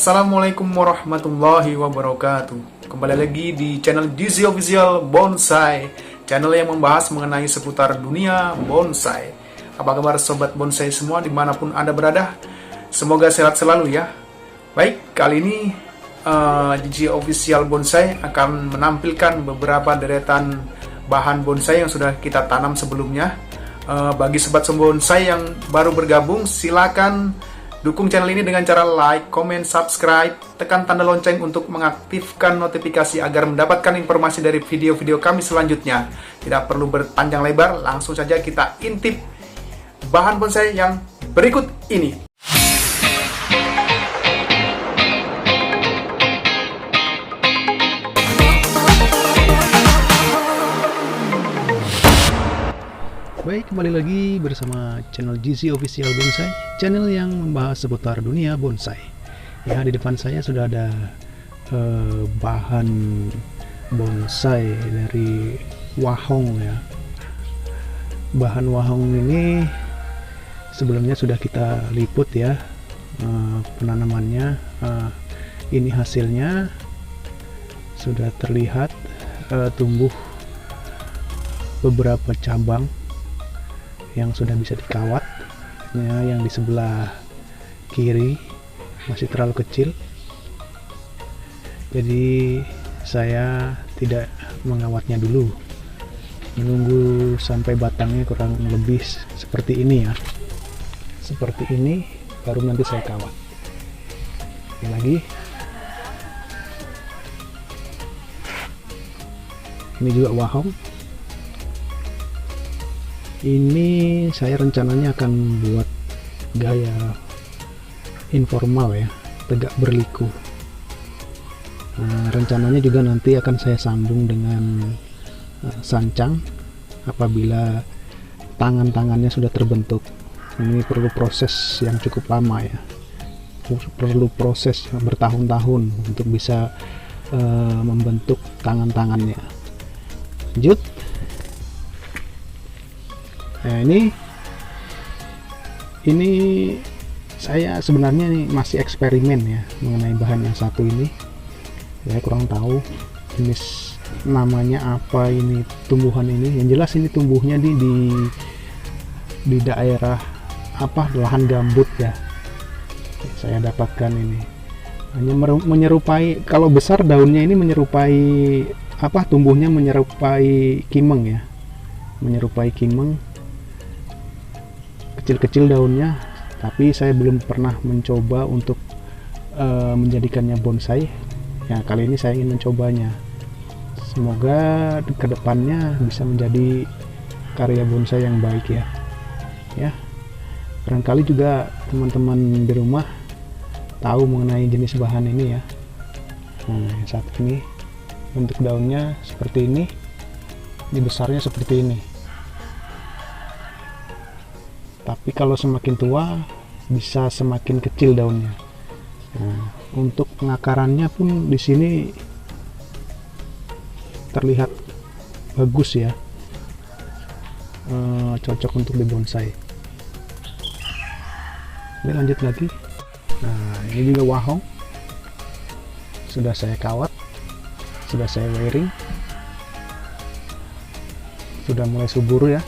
Assalamualaikum warahmatullahi wabarakatuh. Kembali lagi di channel Gizi Official Bonsai, channel yang membahas mengenai seputar dunia bonsai. Apa kabar sobat bonsai semua dimanapun Anda berada? Semoga sehat selalu ya. Baik, kali ini Gizi Official Bonsai akan menampilkan beberapa deretan bahan bonsai yang sudah kita tanam sebelumnya. Bagi sobat bonsai yang baru bergabung, silakan dukung channel ini dengan cara like, comment, subscribe, tekan tanda lonceng untuk mengaktifkan notifikasi agar mendapatkan informasi dari video-video kami selanjutnya. Tidak perlu berpanjang lebar, langsung saja kita intip bahan bonsai yang berikut ini. Baik, kembali lagi bersama channel Gizi Official Bonsai, channel yang membahas seputar dunia bonsai. Ya, di depan saya sudah ada bahan bonsai dari wahong ya. Bahan wahong ini sebelumnya sudah kita liput ya, penanamannya. Ini hasilnya sudah terlihat, tumbuh beberapa cabang yang sudah bisa dikawat ya. Yang di sebelah kiri masih terlalu kecil, jadi saya tidak mengawatnya dulu, menunggu sampai batangnya kurang lebih seperti ini ya, seperti ini, baru nanti saya kawat. Ini lagi, ini juga wahong. Ini saya rencananya akan buat gaya informal ya, tegak berliku. Rencananya juga nanti akan saya sambung dengan sancang apabila tangan-tangannya sudah terbentuk. Ini perlu proses yang cukup lama ya, perlu proses bertahun-tahun untuk bisa membentuk tangan-tangannya. Lanjut. Nah, ini saya sebenarnya masih eksperimen ya mengenai bahan yang satu ini. Saya kurang tahu jenis namanya apa, ini tumbuhan ini. Yang jelas ini tumbuhnya di daerah apa, lahan gambut ya. Saya dapatkan ini. Hanya menyerupai, kalau besar daunnya ini menyerupai apa, tumbuhnya menyerupai kimeng ya. Menyerupai kimeng. Kecil-kecil daunnya, tapi saya belum pernah mencoba untuk menjadikannya bonsai ya. Kali ini saya ingin mencobanya, semoga kedepannya bisa menjadi karya bonsai yang baik ya. Barangkali juga teman-teman di rumah tahu mengenai jenis bahan ini ya. Nah, saat ini bentuk daunnya seperti ini besarnya seperti ini. Tapi kalau semakin tua bisa semakin kecil daunnya. Nah, untuk pengakarannya pun di sini terlihat bagus ya, cocok untuk dibonsai. Ini lanjut lagi. Nah, ini juga wahong, sudah saya kawat, sudah saya wiring, sudah mulai subur ya,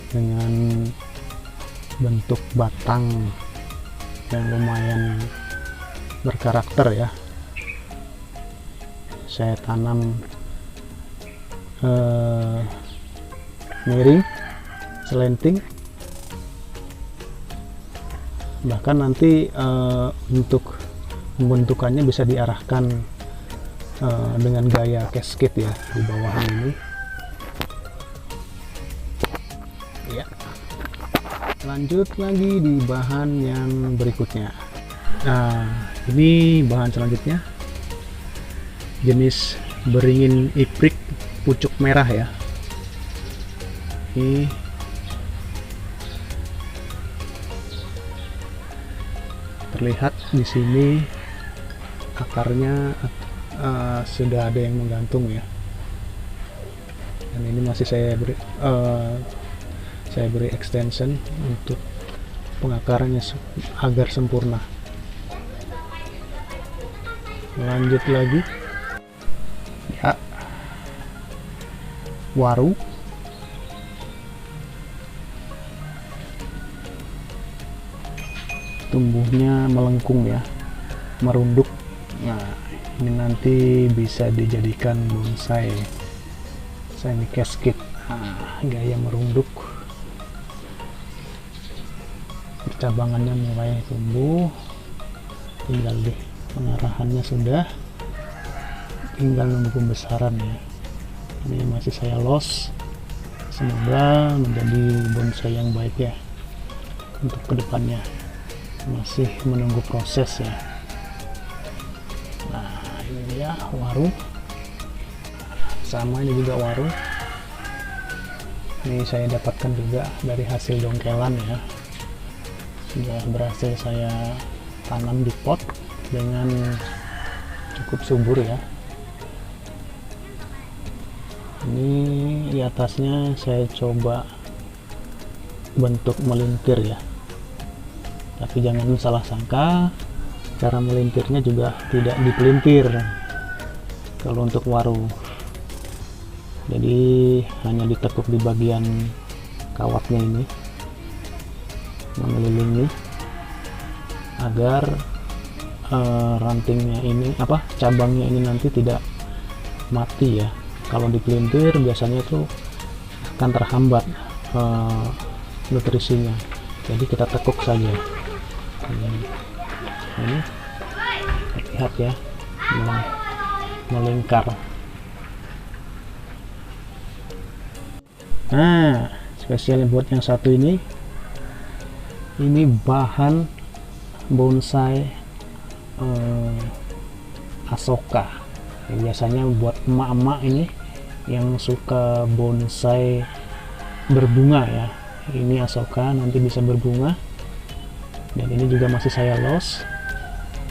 dengan bentuk batang yang lumayan berkarakter ya. Saya tanam miring, selenting, bahkan nanti untuk pembentukannya bisa diarahkan dengan gaya cascade ya di bawah ini ya. Lanjut lagi di bahan yang berikutnya. Nah, ini bahan selanjutnya, jenis beringin iprik pucuk merah ya. Ini terlihat di sini akarnya sudah ada yang menggantung ya. Dan ini masih saya beri extension untuk pengakarannya agar sempurna. Lanjut lagi ya, waru. Tumbuhnya melengkung ya, merunduk. Nah, ini nanti bisa dijadikan bonsai semi casket. Nah, gaya merunduk, cabangannya mulai tumbuh, tinggal deh pengarahannya sudah, tinggal nunggu pembesaran ya. Ini masih saya los, semoga menjadi bonsai yang baik ya untuk kedepannya, masih menunggu proses ya. Nah, ini dia waru, sama ini juga waru. Ini saya dapatkan juga dari hasil dongkelan ya, sudah berhasil saya tanam di pot dengan cukup subur ya. Ini di atasnya saya coba bentuk melintir ya, tapi jangan salah sangka, cara melintirnya juga tidak dipelintir kalau untuk waru, jadi hanya ditekuk di bagian kawatnya ini, mengelilingi agar rantingnya ini, cabangnya ini nanti tidak mati ya. Kalau dipelintir biasanya itu akan terhambat nutrisinya, jadi kita tekuk saja. Ini lihat ya, melingkar. Nah, spesial buat yang satu ini bahan bonsai Asoka. Biasanya buat emak-emak ini yang suka bonsai berbunga ya, ini Asoka nanti bisa berbunga. Dan ini juga masih saya los.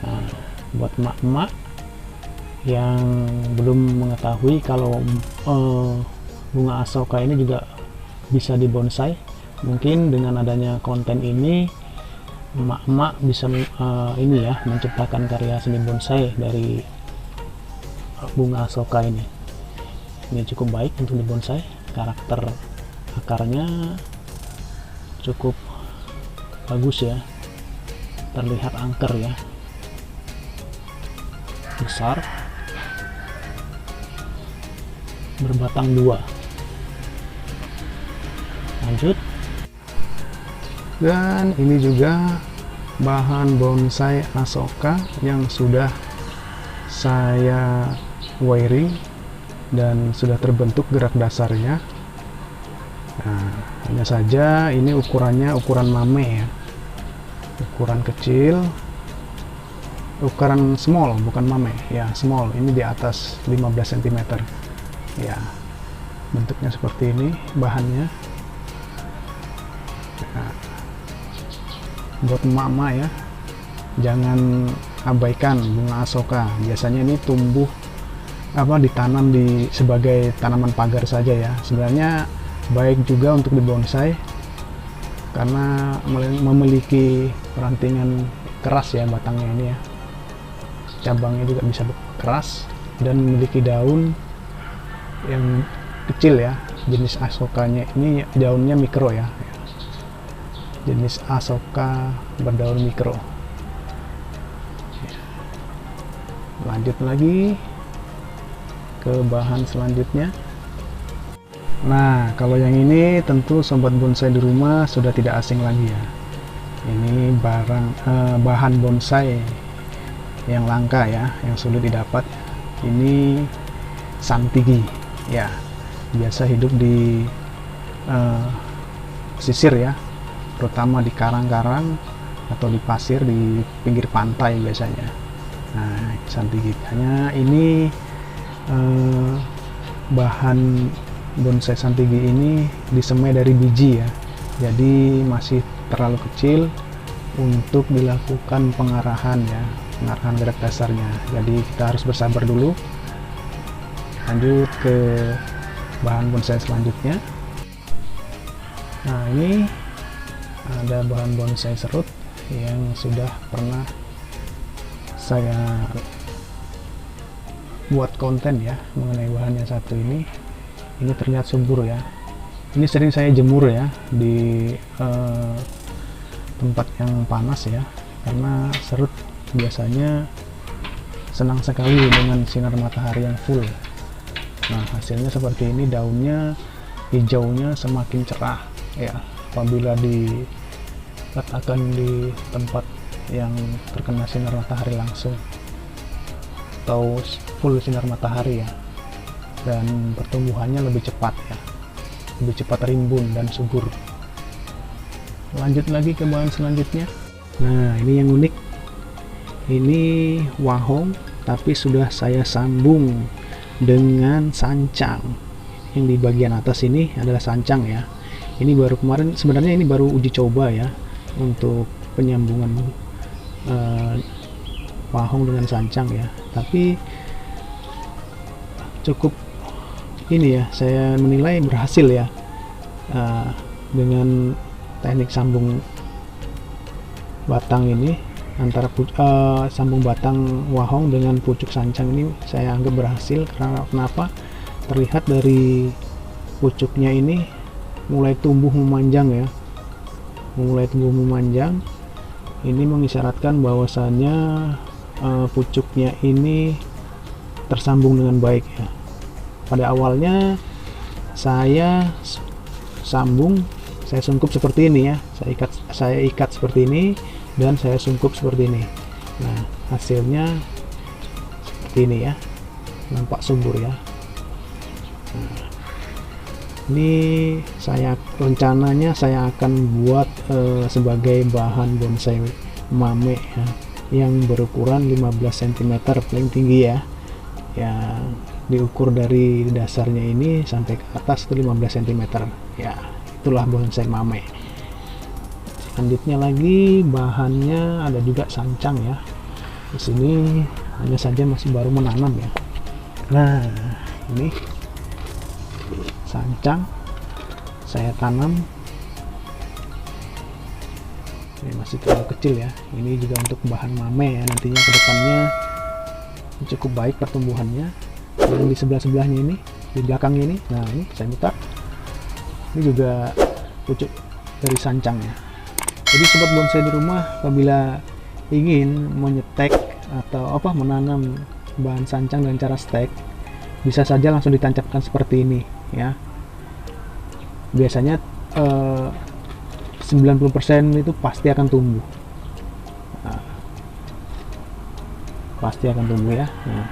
Nah, buat emak-emak yang belum mengetahui kalau bunga Asoka ini juga bisa dibonsai, mungkin dengan adanya konten ini emak-emak bisa ini ya, menciptakan karya seni bonsai dari bunga Asoka ini. Ini cukup baik untuk dibonsai, karakter akarnya cukup bagus ya, terlihat angker ya, besar, berbatang dua. Lanjut. Dan ini juga bahan bonsai Asoka yang sudah saya wiring dan sudah terbentuk gerak dasarnya. Nah, hanya saja ini ukurannya ukuran mame ya, ukuran kecil, ukuran small, bukan mame ya, small. Ini di atas 15 cm ya. Bentuknya seperti ini bahannya. Nah, buat emak-emak ya, jangan abaikan bunga Asoka. Biasanya ini tumbuh ditanam sebagai tanaman pagar saja ya. Sebenarnya baik juga untuk dibonsai karena memiliki rantingan keras ya, batangnya ini ya, cabangnya juga bisa keras dan memiliki daun yang kecil ya. Jenis Asokanya ini daunnya mikro ya, jenis Asoka berdaun mikro. Lanjut lagi ke bahan selanjutnya. Nah, kalau yang ini tentu sobat bonsai di rumah sudah tidak asing lagi ya. Ini bahan bonsai yang langka ya, yang sulit didapat. Ini santigi ya, biasa hidup di pesisir ya, terutama di karang-karang atau di pasir di pinggir pantai biasanya. Nah, santigi hanya ini bahan bonsai santigi ini disemai dari biji ya, jadi masih terlalu kecil untuk dilakukan pengarahan ya, pengarahan gerak dasarnya. Jadi kita harus bersabar dulu. Lanjut ke bahan bonsai selanjutnya. Nah, ini ada bahan bonsai serut yang sudah pernah saya buat konten ya mengenai bahan yang satu ini. Ini terlihat subur ya. Ini sering saya jemur ya di tempat yang panas ya, karena serut biasanya senang sekali dengan sinar matahari yang full. Nah, hasilnya seperti ini, daunnya hijaunya semakin cerah ya apabila diletakkan di tempat yang terkena sinar matahari langsung atau full sinar matahari ya, dan pertumbuhannya lebih cepat ya, lebih cepat rimbun dan subur. Lanjut lagi ke bahan selanjutnya. Nah, ini yang unik, ini wahong tapi sudah saya sambung dengan sancang. Yang di bagian atas ini adalah sancang ya. Ini baru kemarin, sebenarnya ini baru uji coba ya untuk penyambungan wahong dengan sancang ya, tapi cukup ini ya, saya menilai berhasil ya dengan teknik sambung batang ini, antara sambung batang wahong dengan pucuk sancang ini saya anggap berhasil. Karena kenapa? Terlihat dari pucuknya ini mulai tumbuh memanjang ya, mulai tumbuh memanjang. Ini mengisyaratkan bahwasannya pucuknya ini tersambung dengan baik ya. Pada awalnya saya sambung, saya sungkup seperti ini ya, saya ikat seperti ini dan saya sungkup seperti ini. Nah, hasilnya seperti ini ya, nampak subur ya. Nah, ini rencananya saya akan buat sebagai bahan bonsai mame ya, yang berukuran 15 cm paling tinggi ya, yang diukur dari dasarnya ini sampai ke atas itu 15 cm ya. Itulah bonsai mame. Selanjutnya lagi bahannya ada juga sancang ya. Di sini hanya saja masih baru menanam ya. Nah, ini sancang saya tanam. Ini masih terlalu kecil ya. Ini juga untuk bahan mame ya, nantinya kedepannya cukup baik pertumbuhannya. Dan di sebelah-sebelahnya ini, di belakangnya ini, nah ini saya putar. Ini juga pucuk dari sancangnya. Jadi sobat bonsai di rumah apabila ingin menyetek atau menanam bahan sancang dengan cara stek, bisa saja langsung ditancapkan seperti ini ya. Biasanya 90% itu pasti akan tumbuh. Nah, pasti akan tumbuh ya. Nah,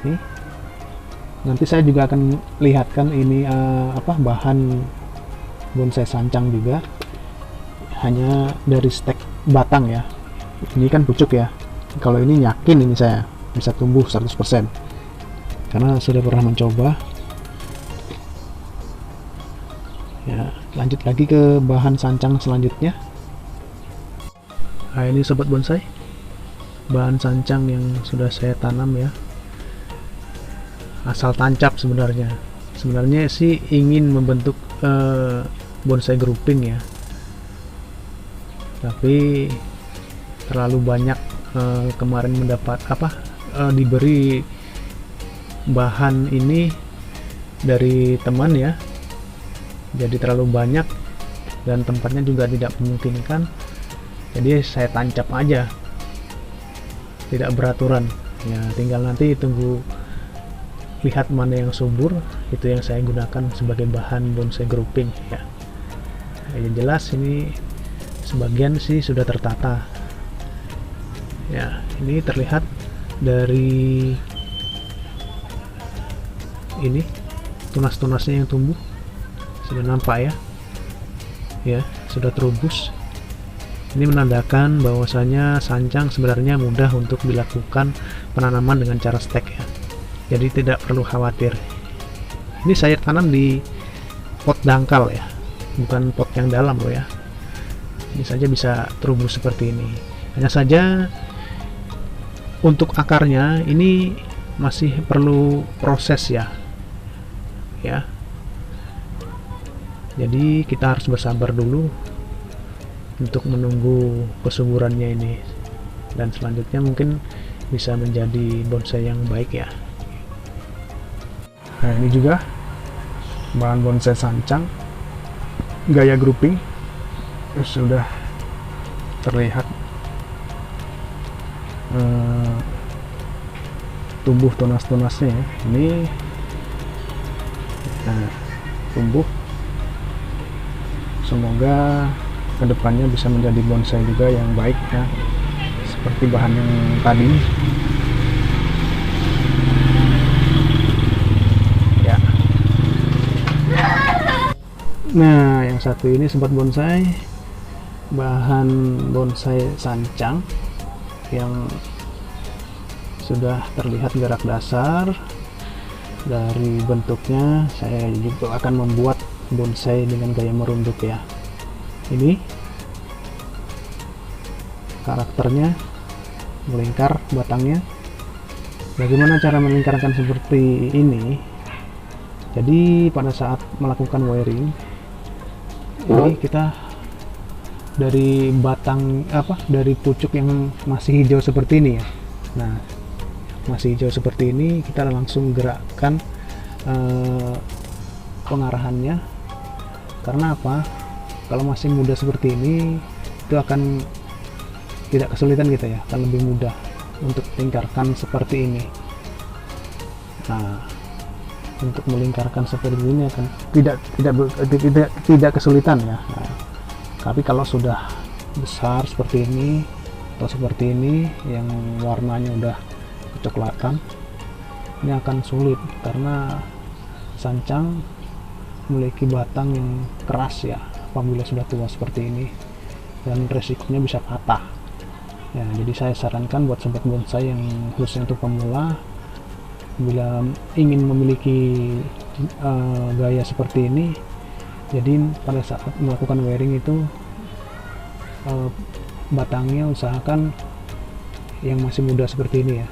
ini nanti saya juga akan lihatkan ini bahan bonsai sancang juga, hanya dari stek batang ya. Ini kan pucuk ya. Kalau ini yakin ini saya bisa tumbuh 100% karena sudah pernah mencoba ya. Lanjut lagi ke bahan sancang selanjutnya. Nah, ini sobat bonsai, bahan sancang yang sudah saya tanam ya, asal tancap sebenarnya sih ingin membentuk bonsai grouping ya, tapi terlalu banyak kemarin mendapat diberi bahan ini dari teman ya, jadi terlalu banyak dan tempatnya juga tidak memungkinkan, jadi saya tancap aja, tidak beraturan ya. Tinggal nanti tunggu lihat mana yang subur, itu yang saya gunakan sebagai bahan bonsai grouping ya. Yang jelas ini sebagian sih sudah tertata ya. Ini terlihat dari ini tunas-tunasnya yang tumbuh sudah nampak ya, sudah terubus. Ini menandakan bahwasanya sancang sebenarnya mudah untuk dilakukan penanaman dengan cara stek ya, jadi tidak perlu khawatir. Ini saya tanam di pot dangkal ya, bukan pot yang dalam loh ya. Ini saja bisa terubus seperti ini. Hanya saja untuk akarnya ini masih perlu proses ya. Jadi kita harus bersabar dulu untuk menunggu kesuburannya ini, dan selanjutnya mungkin bisa menjadi bonsai yang baik ya. Nah, ini juga bahan bonsai sancang gaya grouping sudah terlihat tumbuh tunas-tunasnya ya. Ini tumbuh, semoga kedepannya bisa menjadi bonsai juga yang baik ya, seperti bahan yang tadi ya. Nah, yang satu ini sobat bonsai, bahan bonsai sancang yang sudah terlihat gerak dasar. Dari bentuknya saya juga akan membuat bonsai dengan gaya merunduk ya. Ini karakternya melingkar batangnya. Bagaimana cara melingkarkan seperti ini? Jadi pada saat melakukan wiring ini kita dari batang dari pucuk yang masih hijau seperti ini ya. Nah, masih hijau seperti ini kita langsung gerakkan pengarahannya. Karena apa? Kalau masih muda seperti ini itu akan tidak kesulitan kita ya, akan lebih mudah untuk lingkarkan seperti ini. Nah, untuk melingkarkan seperti ini akan tidak kesulitan ya. Nah, tapi kalau sudah besar seperti ini atau seperti ini yang warnanya udah kecoklatan, ini akan sulit karena sancang memiliki batang yang keras ya apabila sudah tua seperti ini, dan resikonya bisa patah ya. Jadi saya sarankan buat sobat bonsai yang khususnya untuk pemula, bila ingin memiliki gaya seperti ini, jadi pada saat melakukan wiring itu batangnya usahakan yang masih muda seperti ini ya.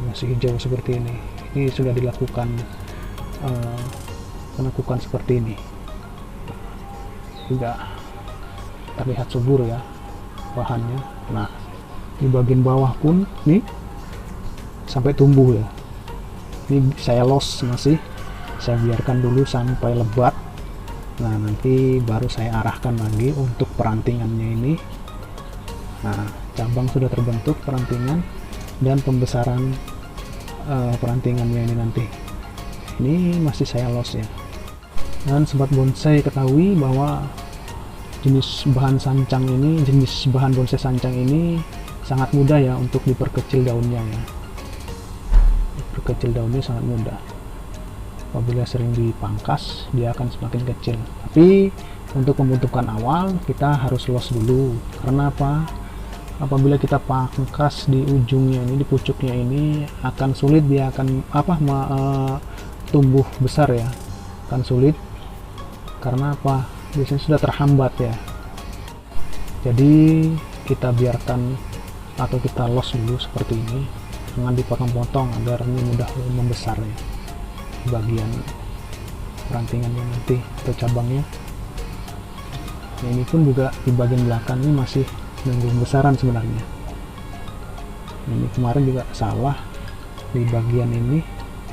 Masih hijau seperti ini sudah dilakukan penekukan seperti ini, juga terlihat subur ya bahannya. Nah, di bagian bawah pun nih sampai tumbuh ya. Ini saya los, masih saya biarkan dulu sampai lebat. Nah, nanti baru saya arahkan lagi untuk perantingannya ini. Nah, cabang sudah terbentuk perantingan dan pembesaran perantingannya ini nanti. Ini masih saya los ya. Dan sobat bonsai ketahui bahwa jenis bahan bonsai sancang ini sangat mudah ya untuk diperkecil daunnya ya. Diperkecil daunnya sangat mudah. Apabila sering dipangkas, dia akan semakin kecil. Tapi untuk pembentukan awal kita harus los dulu. Karena apa? Apabila kita pangkas di ujungnya ini, di pucuknya ini, akan sulit, dia akan tumbuh besar ya, akan sulit. Karena apa? Biasanya sudah terhambat ya. Jadi kita biarkan atau kita los dulu seperti ini, jangan dipotong-potong agar ini mudah membesar ya. Bagian perantingannya nanti atau cabangnya. Nah, ini pun juga di bagian belakang ini masih nunggu pembesaran sebenarnya. Ini kemarin juga salah, di bagian ini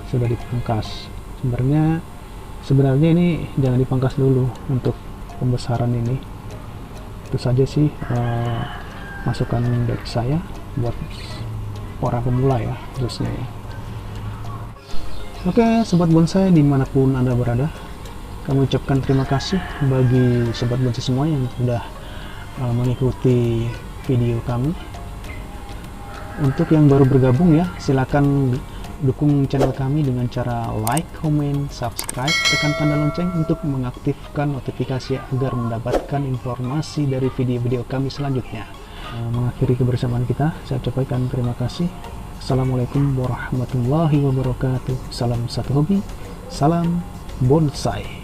sudah dipangkas. Sebenarnya ini jangan dipangkas dulu untuk pembesaran ini. Itu saja sih masukan dari saya buat orang pemula ya khususnya ya. Oke sobat bonsai dimanapun anda berada, kami ucapkan terima kasih bagi sobat bonsai semua yang sudah mengikuti video kami. Untuk yang baru bergabung ya, silakan dukung channel kami dengan cara like, comment, subscribe, tekan tanda lonceng untuk mengaktifkan notifikasi agar mendapatkan informasi dari video-video kami selanjutnya. Mengakhiri kebersamaan kita, saya ucapkan terima kasih. Assalamualaikum warahmatullahi wabarakatuh. Salam satu hobi, salam bonsai.